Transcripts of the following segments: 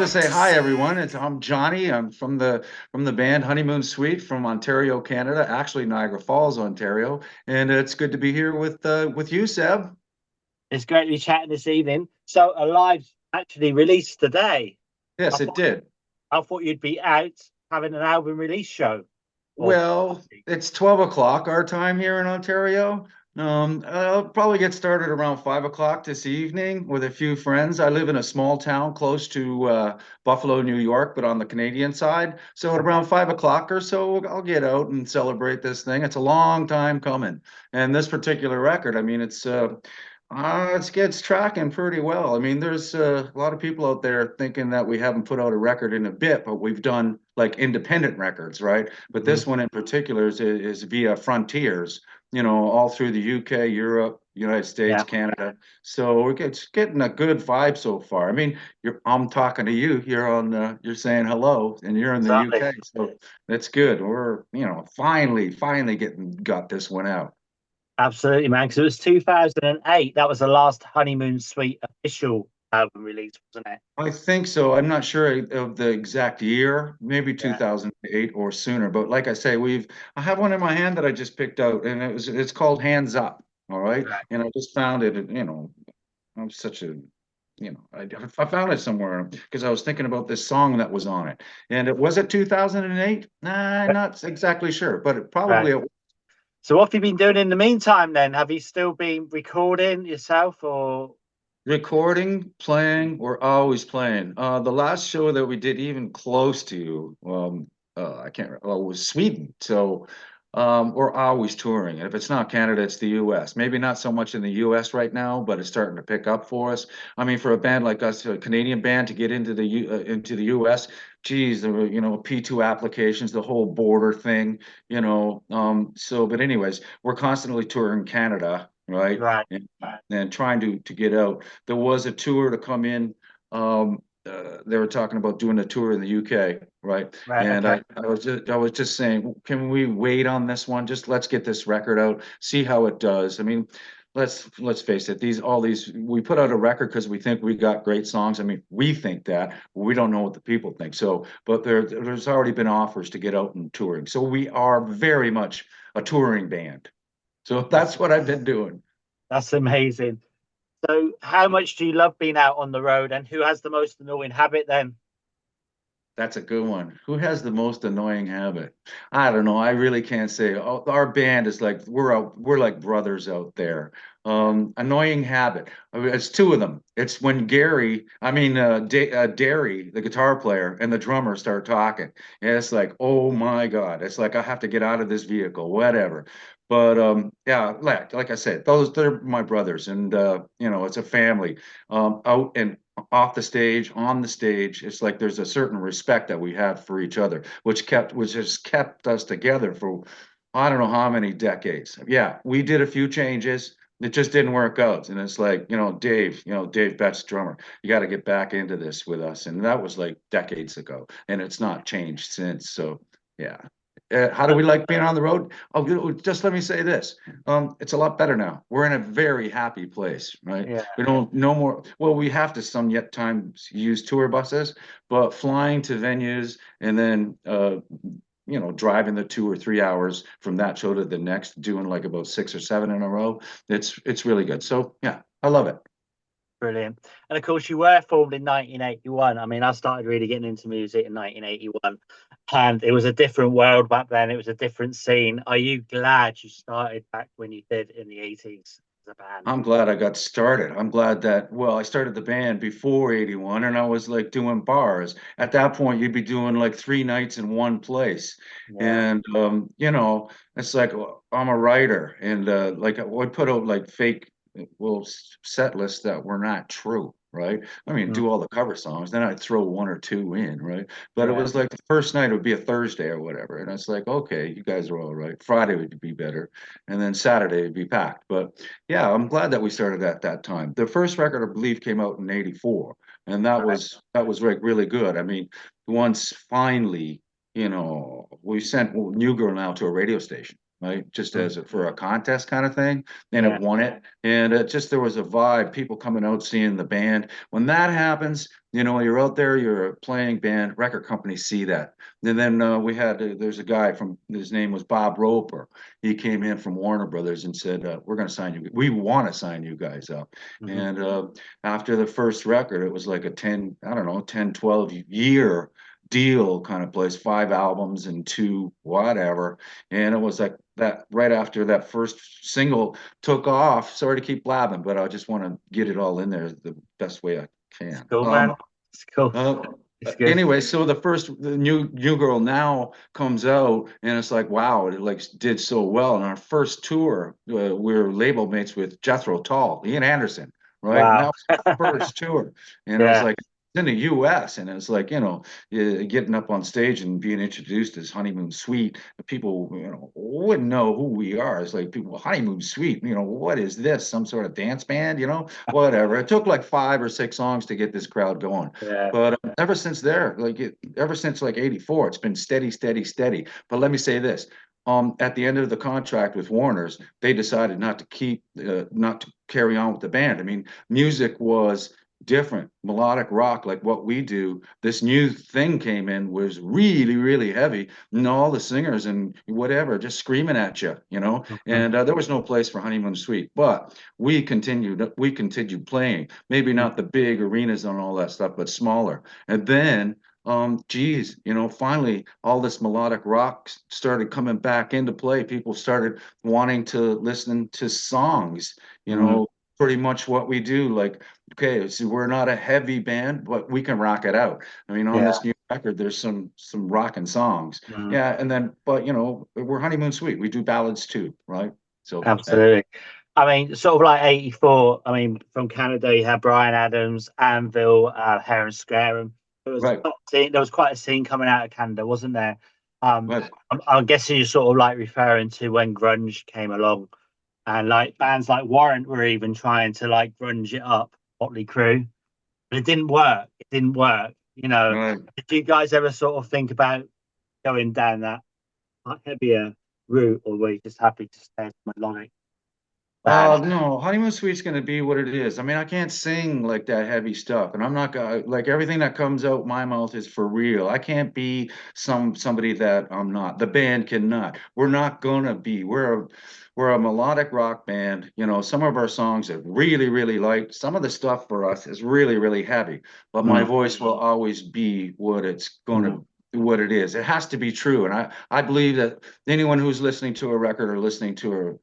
to say hi, everyone. I'm Johnny. I'm from the band Honeymoon Suite from Ontario, Canada. Actually, Niagara Falls, Ontario, and it's good to be here with you, Seb. It's great to be chatting this evening. So, Alive's actually released today. I Yes, it thought did. I thought you'd be out having an album release show. Or Well, it's 12 o'clock our time here in Ontario. I'll probably get started around 5 o'clock this evening with a few friends. I live in a small town close to Buffalo, New York, but on the Canadian side. So at okay, around 5 o'clock or so, I'll get out and celebrate this thing. It's a long time coming. And this particular record, I mean, it's tracking pretty well. I mean, there's a lot of people out there thinking that we haven't put out a record in a bit, but we've done like independent records, right? But mhm, this one in particular is via Frontiers, all through the UK, Europe, United States, yeah, Canada. So it's getting a good vibe so far. I mean, I'm talking to you. You're saying hello, and you're in the exactly. UK, so that's good. We're, finally got this one out. Absolutely, man. Because it was 2008. That was the last Honeymoon Suite official album release, wasn't it? I think so. I'm not sure of the exact year, maybe Yeah. 2008 or sooner. But like I say, I have one in my hand that I just picked out, and it's called Hands Up. All right, Right. and I just found it. I'm such a, I found it somewhere because I was thinking about this song that was on it, and it was it 2008. Nah, not exactly sure, but it Right. probably So, what have you been doing in the meantime? Then, have you still been recording yourself, or recording, playing, we're always playing. The last show that we did even close to, I can't remember, was Sweden. So we're always touring. And if it's not Canada, it's the US. Maybe not so much in the US right now, but it's starting to pick up for us. I mean, for a band like us, a Canadian band to get into the US, geez, there were, P2 applications, the whole border thing, but anyways, we're constantly touring Canada, right? right? And trying to get out. There was a tour to come in. They were talking about doing a tour in the UK, right? Right. And Okay. I was just saying, can we wait on this one? Just let's get this record out, see how it does. I mean, let's face it, all these we put out a record because we think we got great songs. I mean, we think that, we don't know what the people think. So, but there's already been offers to get out and touring. So we are very much a touring band. So That's that's what I've been doing. that's amazing. So, how much do you love being out on the road, and who has the most annoying habit then? That's a good one. Who has the most annoying habit? I don't know. I really can't say. Oh, our band is like we're like brothers out there. Annoying habit. I mean, it's two of them. It's when Derry, the guitar player, and the drummer start talking. And it's like, oh my God. It's like I have to get out of this vehicle, whatever. But yeah, like I said, they're my brothers, and it's a family. Out and off the stage, on the stage. It's like there's a certain respect that we have for each other, which has kept us together for I don't know how many decades. Yeah, we did a few changes. It just didn't work out. And it's like, Dave Betts, drummer, you got to get back into this with us. And that was like decades ago. And it's not changed since. So, yeah. How do we like being on the road? Oh, just let me say this. It's a lot better now. We're in a very happy place, right? Yeah. We don't no more. Well, we have to some yet times use tour buses, but flying to venues and then driving the 2 or 3 hours from that show to the next, doing like about 6 or 7 in a row. It's really good. So yeah, I love it. Brilliant. And of course, you were formed in 1981. I mean, I started really getting into music in 1981, and it was a different world back then. It was a different scene. Are you glad you started back when you did in the 80s as a band? I'm glad I got started. I'm glad that, well, I started the band before 81 and I was like doing bars. At that point, you'd be doing like 3 nights in one place. Yeah. And, it's like I'm a writer and like I would put out like fake, well, set lists that were not true, right? I mean, Mm, do all the cover songs, then I'd throw one or two in, right? But it right. was like the first night would be a Thursday or whatever. And it's like, okay, you guys are all right. Friday would be better. And then Saturday would be packed. But yeah, I'm glad that we started at that time. The first record, I believe, came out in '84, and that Right. was like really good. I mean, once finally, we sent New Girl now to a radio station. right? Just Mm. as for a contest kind of thing, and it Yeah. won it. And it just there was a vibe, people coming out seeing the band. When that happens, you're out there, you're a playing band, record companies see that. And then we had there's a guy from his name was Bob Roper. He came in from Warner Brothers and said, "We're going to sign you. We want to sign you guys up." Mhm. And after the first record, it was like a 10, I don't know, 10, 12 year deal kind of place, 5 albums and two whatever. And it was like that right after that first single took off. Sorry to keep blabbing, but I just want to get it all in there the best way I It's can. cool, man. It's cool. Uh, It's good. anyway, so the new girl now comes out, and it's like, wow, it like did so well. And our first tour, we were label mates with Jethro Tull, Ian Anderson, right? And that Wow. was our first tour, and it was Yeah. like in the U.S. and it's like getting up on stage and being introduced as Honeymoon Suite. People wouldn't know who we are. It's like people Honeymoon Suite. What is this? Some sort of dance band? Whatever. It took like 5 or 6 songs to get this crowd going. Yeah. But ever since there, ever since like '84, it's been steady, steady, steady. But let me say this: at the end of the contract with Warner's, they decided not to carry on with the band. I mean, music was different, melodic rock, like what we do. This new thing came in was really, really heavy, and all the singers and whatever just screaming at you. Mhm. And there was no place for Honeymoon Suite, but we continued playing, maybe not the big arenas and all that stuff, but smaller. And then geez, finally all this melodic rock started coming back into play. People started wanting to listen to songs, you Mhm. know, pretty much what we do. Like, okay, so we're not a heavy band, but we can rock it out. I mean, on Yeah. this new record, there's some rocking songs. Mhm. Yeah, and then, but we're Honeymoon Suite. We do ballads too, right? So Absolutely. I mean, sort of like 84. I mean, from Canada, you had Brian Adams, Anvil, Hair and Scareham. right, There was quite a scene coming out of Canada, wasn't there? right. I'm guessing you're sort of like referring to when grunge came along, and like bands like Warrant were even trying to like grunge it up, Motley Crue, but it didn't work. It didn't work. Right. Did you guys ever sort of think about going down that heavier route, or were you just happy to stay melodic? Bad. No, Honeymoon Suite's gonna be what it is. I mean, I can't sing like that heavy stuff, and I'm not gonna like everything that comes out my mouth is for real. I can't be somebody that I'm not. The band cannot. We're not gonna be. We're a melodic rock band. Some of our songs are really, really light. Some of the stuff for us is really, really heavy. But my Mm, voice will always be mm, what it is. It has to be true, and I believe that anyone who's listening to a record or listening to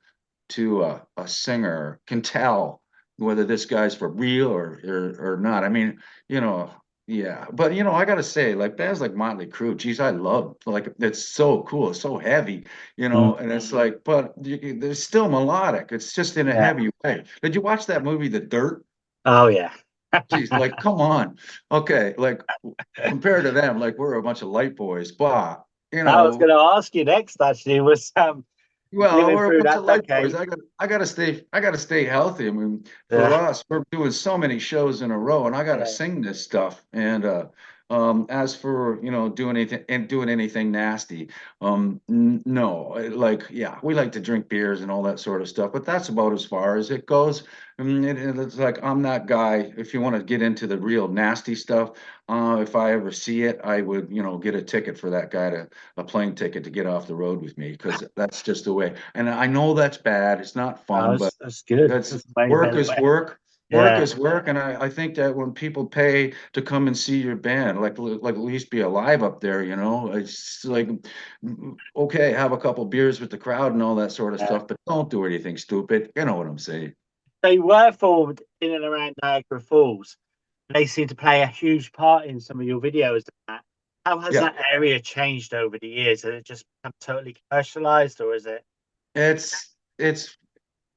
a singer can tell whether this guy's for real or not. I mean, you know, yeah. But I gotta say, like bands like Motley Crue, geez, I love like it's so cool, it's so heavy, mm. and it's like, but they're still melodic. It's just in a Yeah. heavy way. Did you watch that movie, The Dirt? Oh yeah. Geez, like, come on. Okay, like compared to them, like we're a bunch of light boys, but I was going to ask you next. Actually, was well, living we're a through bunch that of light boys. decade. I gotta stay healthy. I mean, for Yeah. us, we're doing so many shows in a row, and I gotta Yeah. sing this stuff. And as for doing anything nasty, no, like yeah, we like to drink beers and all that sort of stuff, but that's about as far as it goes. I mean, it's like I'm that guy. If you want to get into the real nasty stuff, if I ever see it, I would get a ticket for that guy to a plane ticket to get off the road with me because that's just the way. And I know that's bad. It's not fun, but That's good. that's That's way work better is way. work. Work Yeah. is work, and I think that when people pay to come and see your band, like at least be alive up there, it's like okay, have a couple beers with the crowd and all that sort of Yeah. stuff, but don't do anything stupid. You know what I'm saying? They were formed in and around Niagara Falls. They seem to play a huge part in some of your videos. How has Yeah, that area changed over the years? Has it just become totally commercialized, or is it? it's it's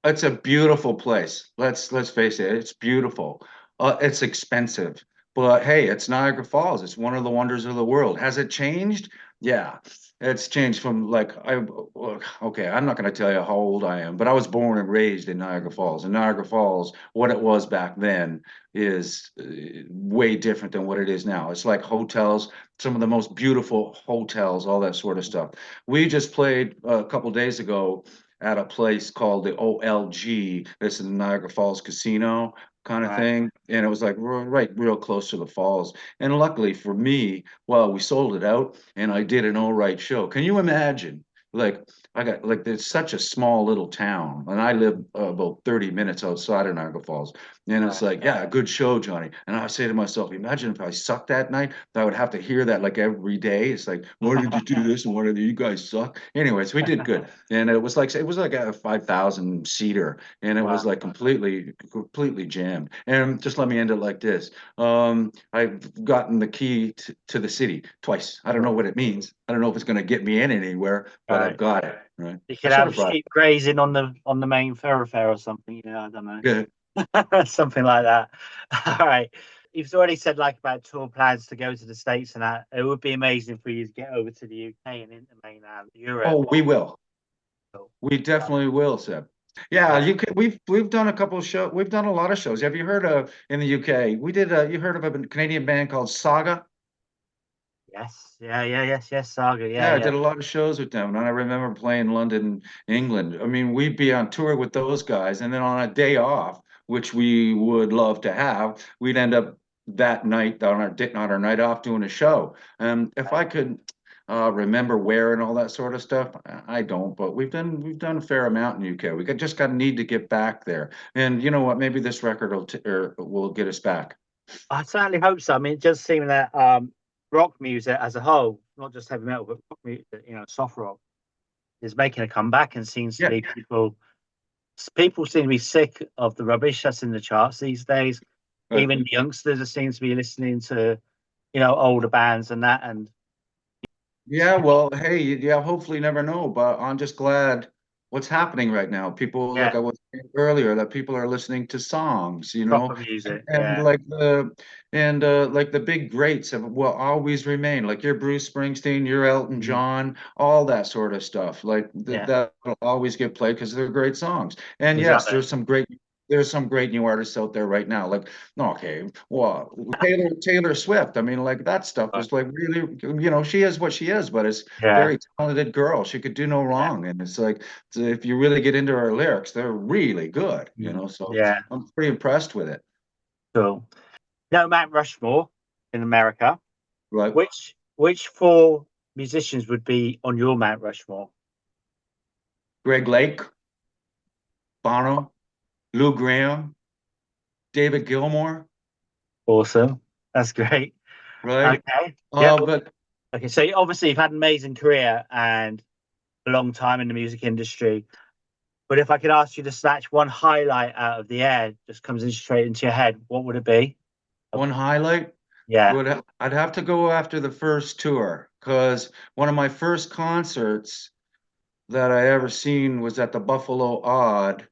it's a beautiful place. Let's face it, it's beautiful. It's expensive, but hey, it's Niagara Falls. It's one of the wonders of the world. Has it changed? Yeah, it's changed from like okay, I'm not going to tell you how old I am, but I was born and raised in Niagara Falls. And Niagara Falls, what it was back then is way different than what it is now. It's like hotels, some of the most beautiful hotels, all that sort of stuff. We just played a couple days ago at a place called the OLG. This is the Niagara Falls Casino kind of Right. thing, and it was like right real close to the falls. And luckily for me, well, we sold it out and I did an all right show. Can you imagine? Like I got like there's such a small little town, and I live about 30 minutes outside of Niagara Falls. And it's Right. like, yeah, good show, Johnny. And I say to myself, imagine if I sucked that night, I would have to hear that like every day. It's like, why did you do this? And what did you guys suck? Anyways, we did good. And it was like a 5,000 seater, and it was Wow. like completely jammed. And just let me end it like this. I've gotten the key to the city twice. I don't know what it means. I don't know if it's going to get me in anywhere, but I've Right. got it. Right. You I could should have have brought sheep grazing on the main thoroughfare or something. I don't know. it. Something like that. All right. You've already said like about tour plans to go to the States and that. It would be amazing for you to get over to the UK and into mainland Europe. Oh, we will. So, We definitely will, Seb. Yeah, yeah. you can, we've done a couple of shows. We've done a lot of shows. Have you heard of in the UK? We did. You heard of a Canadian band called Saga? Yes. Yeah. Yeah. Yes. Yes. Saga. Yeah. Yeah, I Yeah. did a lot of shows with them, and I remember playing London, England. I mean, we'd be on tour with those guys, and then on a day off, which we would love to have, we'd end up that night on our night off doing a show. If I could remember where and all that sort of stuff, I don't, but we've done a fair amount in UK. Just got need to get back there, and you know what? Maybe this record will get us back. I certainly hope so. I mean, it does seem that rock music as a whole, not just heavy metal, but rock music, soft rock, is making a comeback and seems to Yeah, be people seem to be sick of the rubbish that's in the charts these days. right. Even the youngsters seem to be listening to, older bands and that. And Yeah, well, hey, yeah, hopefully you never know, but I'm just glad what's happening right now. People, like yeah, I was saying earlier, that people are listening to songs, proper and, music. and Yeah, like the big greats will always remain. Like your Bruce Springsteen, your Elton mhm, John, all that sort of stuff. Like yeah, that'll always get played because they're great songs. And yes, exactly. there's some great new artists out there right now. Like, no, okay, well, Taylor Swift. I mean, like that stuff Right. is like really, she is what she is, but it's Yeah, very talented girl. She could do no yeah, wrong. And it's like, so if you really get into her lyrics, they're really good, so yeah. I'm pretty impressed with it. Cool. No, Mount Rushmore in America. Right. Which four musicians would be on your Mount Rushmore? Greg Lake, Bono, Lou Graham, David Gilmour, Awesome. That's great. right? Okay. Yep. But Okay. So obviously you've had an amazing career and a long time in the music industry. But if I could ask you to snatch one highlight out of the air, just comes in straight into your head, what would it be? one highlight Yeah. I'd have to go after the first tour because one of my first concerts that I ever seen was at the Buffalo Odd.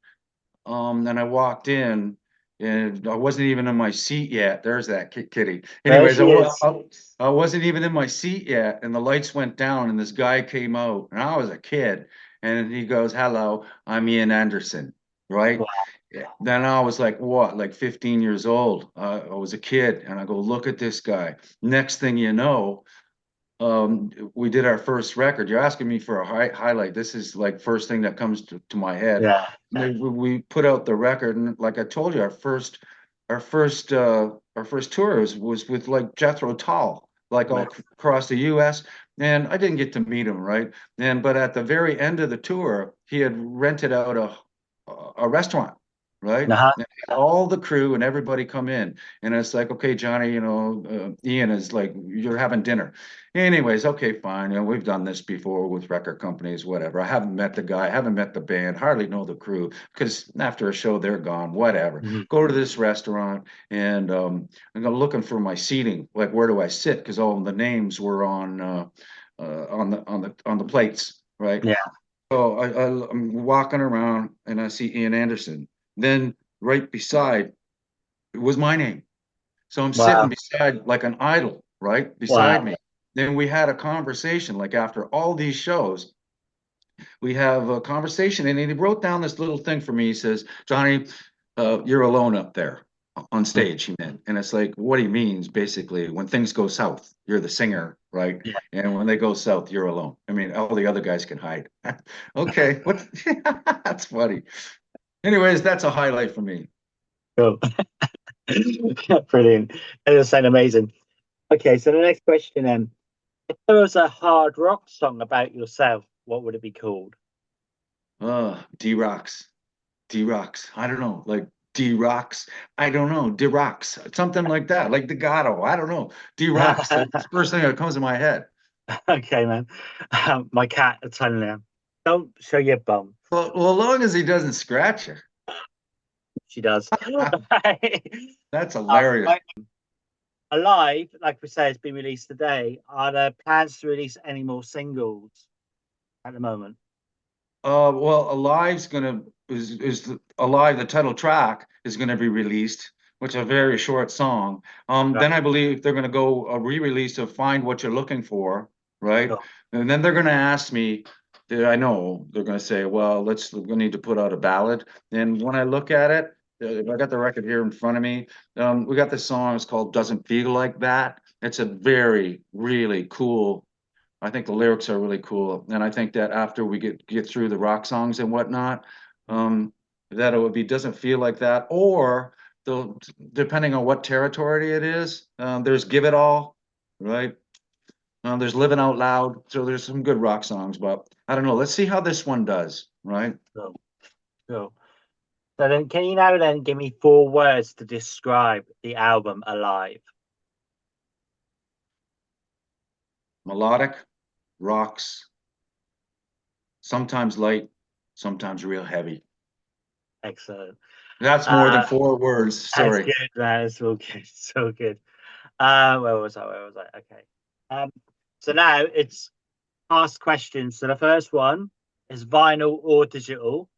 And I walked in and I wasn't even in my seat yet. There's that kitty. There Anyways, she is. I wasn't even in my seat yet, and the lights went down, and this guy came out, and I was a kid, and he goes, "Hello, I'm Ian Anderson," right? Wow. Yeah. Then I was like, what, like 15 years old? I was a kid, and I go, look at this guy. Next thing you know, we did our first record. You're asking me for a highlight. This is like first thing that comes to my head. Yeah. We put out the record, and like I told you, our first tour was with like Jethro Tull, like all Right. across the U.S. And I didn't get to meet him, right? But at the very end of the tour, he had rented out a restaurant, right? Uh-huh. And all the crew and everybody come in, and it's like, okay, Johnny, Ian is like, you're having dinner. Anyways, okay, fine. We've done this before with record companies, whatever. I haven't met the guy, haven't met the band, hardly know the crew because after a show they're gone, whatever. Mhm. Go to this restaurant and I'm looking for my seating, like where do I sit? Because all the names were on the plates, right? Yeah. So I'm walking around and I see Ian Anderson. Then right beside was my name. So I'm sitting Wow. beside like an idol, right? Beside Wow. me. then we had a conversation, like after all these shows, we have a conversation, and he wrote down this little thing for me. He says, Johnny, you're alone up there on stage, he meant. And it's like, what he means basically, when things go south, you're the singer, right? Yeah. And when they go south, you're alone. I mean, all the other guys can hide. Okay, what? That's funny. Anyways, that's a highlight for me. Cool. Brilliant. That does sound amazing. Okay, so the next question then. If there was a hard rock song about yourself, what would it be called? D-Rocks. D-Rocks. I don't know, like D-Rocks. I don't know, D-Rocks. Something like that, like Di Gatto. I don't know. D-Rocks. That's the first thing that comes to my head. Okay, man. My cat is telling him, don't show your bum. Well, as long as he doesn't scratch you. She does. That's hilarious. Right, Alive, like we say, has been released today. Are there plans to release any more singles at the moment? Well, Alive's gonna Alive, the title track is gonna be released, which is a very short song. Right. Then I believe they're gonna go a re-release of Find What You're Looking For, right? Cool. And then they're gonna ask me, I know they're gonna say, well, we need to put out a ballad. And when I look at it, I got the record here in front of me. We got this song, it's called Doesn't Feel Like That. It's a very, really cool. I think the lyrics are really cool, and I think that after we get through the rock songs and whatnot, um, that it would be doesn't feel like that, or the depending on what territory it is. There's Give It All, right? There's Living Out Loud, so there's some good rock songs, but I don't know. Let's see how this one does, right? Cool. Cool. So then, can you now then give me 4 words to describe the album Alive? Melodic, rocks, sometimes light, sometimes real heavy. Excellent. That's more than Uh, 4 words. that's Sorry. good, man. It's all good. So good. Where was I? Where was I? Okay. Um, so now it's ask questions. So the first one is vinyl or digital?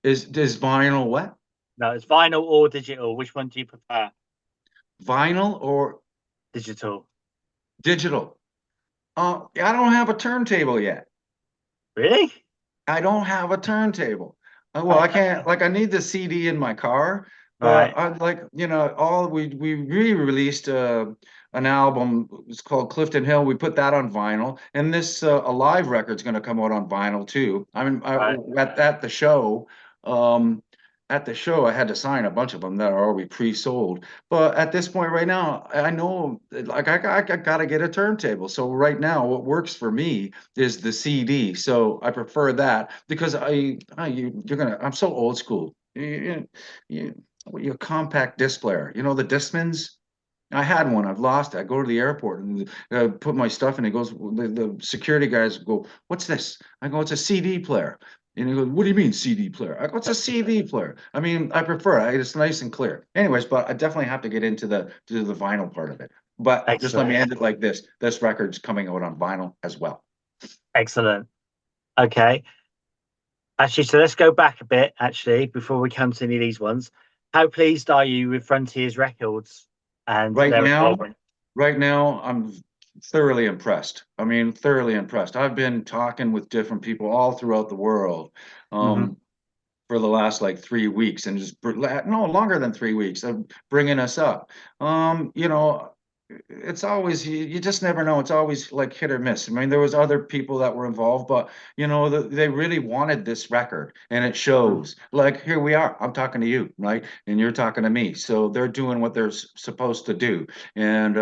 Is vinyl what? No, it's vinyl or digital. Which one do you prefer? Vinyl or Digital. digital? I don't have a turntable yet. Really? I don't have a turntable. Well, I can't, like, I need the CD in my car, but Right. I like, all we re-released an album. It's called Clifton Hill. We put that on vinyl, and this Alive record's going to come out on vinyl too. I mean, Right. at the show, um, I had to sign a bunch of them that are already pre-sold. But at this point right now, I know, like, I got to get a turntable. So right now, what works for me is the CD. So I prefer that because I'm so old school. You're a compact disc player. You know the Discmans? I had one. I've lost it. I go to the airport and put my stuff in. It goes. The security guys go, "What's this?" I go, "It's a CD player." And he goes, "What do you mean CD player?" I go, "It's a CD player." I mean, I prefer it. It's nice and clear. Anyways, but I definitely have to get into the vinyl part of it. But just let me Excellent. end it like this. This record's coming out on vinyl as well. Excellent. Okay. Actually, so let's go back a bit, actually, before we come to any of these ones. How pleased are you with Frontiers Records and Right their now, involvement? right now, I'm thoroughly impressed. I mean, thoroughly impressed. I've been talking with different people all throughout the world Hmm. for the last like 3 weeks, and just no longer than 3 weeks of bringing us up. You know, it's always you just never know. It's always like hit or miss. I mean, there was other people that were involved, but they really wanted this record, and it shows. Like here we are. I'm talking to you, right? And you're talking to me. So they're doing what they're supposed to do, and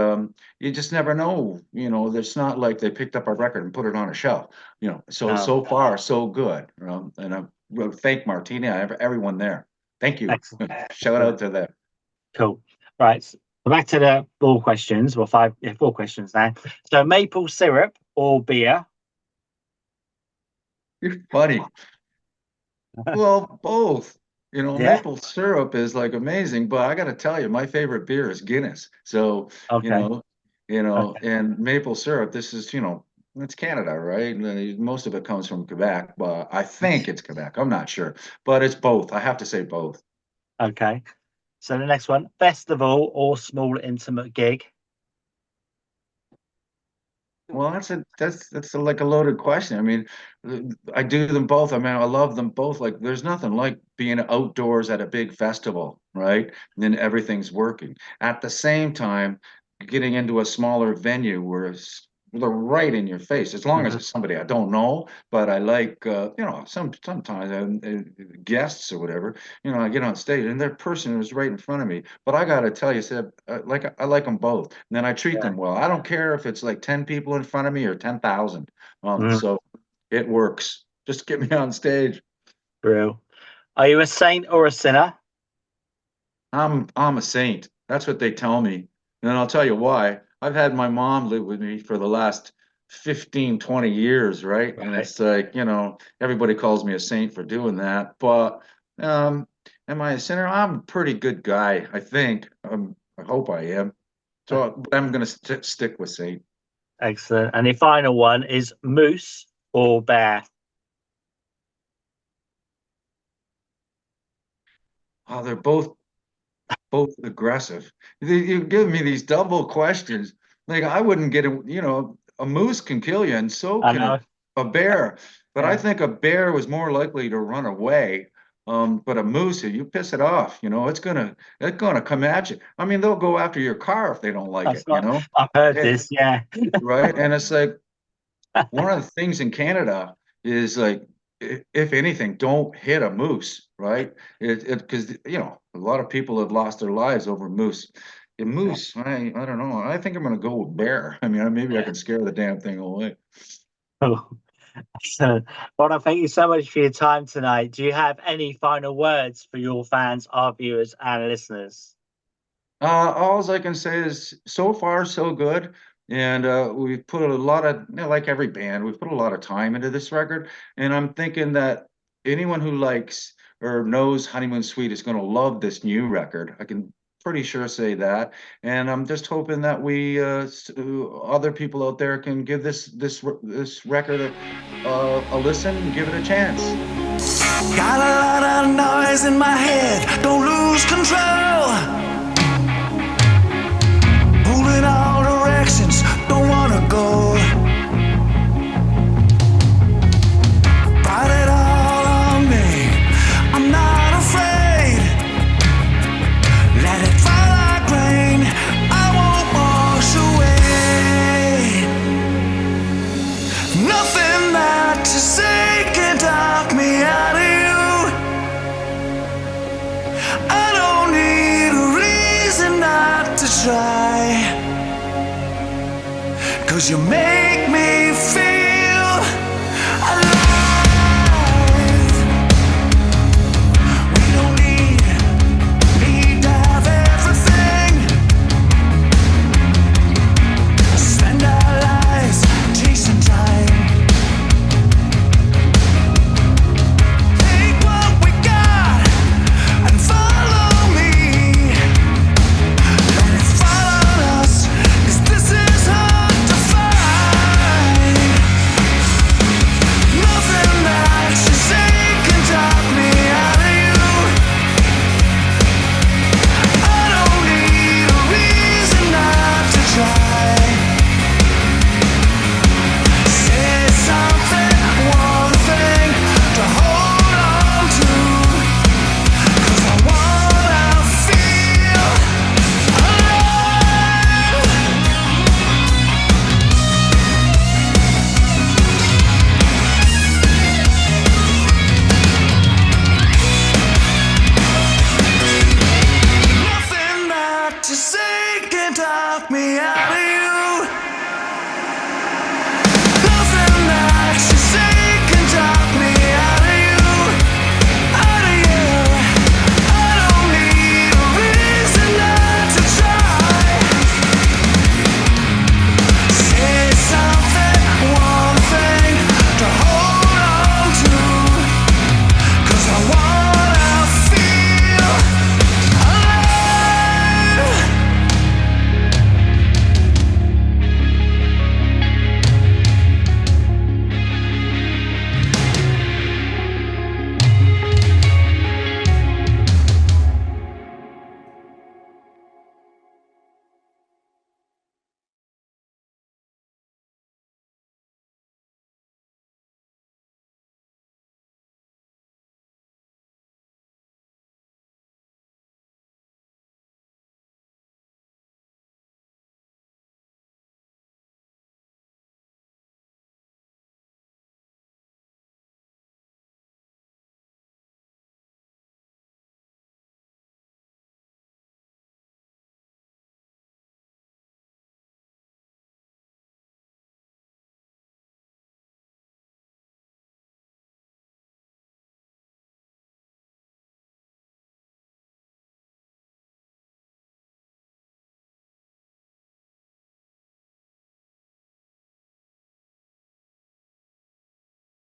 you just never know. It's not like they picked up a record and put it on a shelf. No. So far so good. And I thank Martina, everyone there. Thank you. Excellent. Shout out to them. Cool. Right. So back to the 4 questions. Well, five, yeah, 4 questions now. So maple syrup or beer? You're funny. Well, both. Yeah. Maple syrup is like amazing, but I got to tell you, my favorite beer is Guinness. So, you Okay. know, Okay. and maple syrup, this is, it's Canada, right? And most of it comes from Quebec, but I think it's Quebec. I'm not sure, but it's both. I have to say both. Okay. So the next one, festival or small intimate gig? Well, like a loaded question. I mean, I do them both. I mean, I love them both. Like, there's nothing like being outdoors at a big festival, right? And then everything's working. At the same time, getting into a smaller venue where they're right in your face. As long as Mhm. it's somebody I don't know, but I like, sometimes guests or whatever. I get on stage and their person is right in front of me. But I got to tell you, Seb, I like them both. And then I treat Yeah. them well. I don't care if it's like 10 people in front of me or 10,000. Mm, So it works. Just get me on stage. Real. Are you a saint or a sinner? I'm a saint. That's what they tell me. And I'll tell you why. I've had my mom live with me for the last 15, 20 years, right? And Right. it's like, everybody calls me a saint for doing that. But um, am I a sinner? I'm a pretty good guy, I think. I hope I am. So I'm going to stick with saint. Excellent. And the final one is moose or bear? Oh, they're both aggressive. You give me these double questions. Like I wouldn't get a moose can kill you, and so I can know. a bear. But I Yeah. think a bear was more likely to run away. But a moose, if you piss it off, it's gonna come at you. I mean, they'll go after your car if they don't like That's it, not, I've heard Eh, this. Yeah. right? And it's like one of the things in Canada is like, if anything, don't hit a moose, right? Because a lot of people have lost their lives over moose. A moose, I don't know. I think I'm gonna go with bear. I mean, maybe I can scare the damn thing away. Oh, excellent. Well, I thank you so much for your time tonight. Do you have any final words for your fans, our viewers, and listeners? All I can say is so far so good. And we've put a lot of, like every band, we've put a lot of time into this record. And I'm thinking that anyone who likes or knows Honeymoon Suite is going to love this new record. I can pretty sure say that. And I'm just hoping that other people out there can give this record a listen and give it a chance. Got a lot of noise in my head, don't lose control. Moving all directions, don't wanna go. Bite it all on me, I'm not afraid. Let it fall like rain, I won't wash away. Nothing that you say can talk me out of you. I don't need a reason not to try. 'Cause you make me feel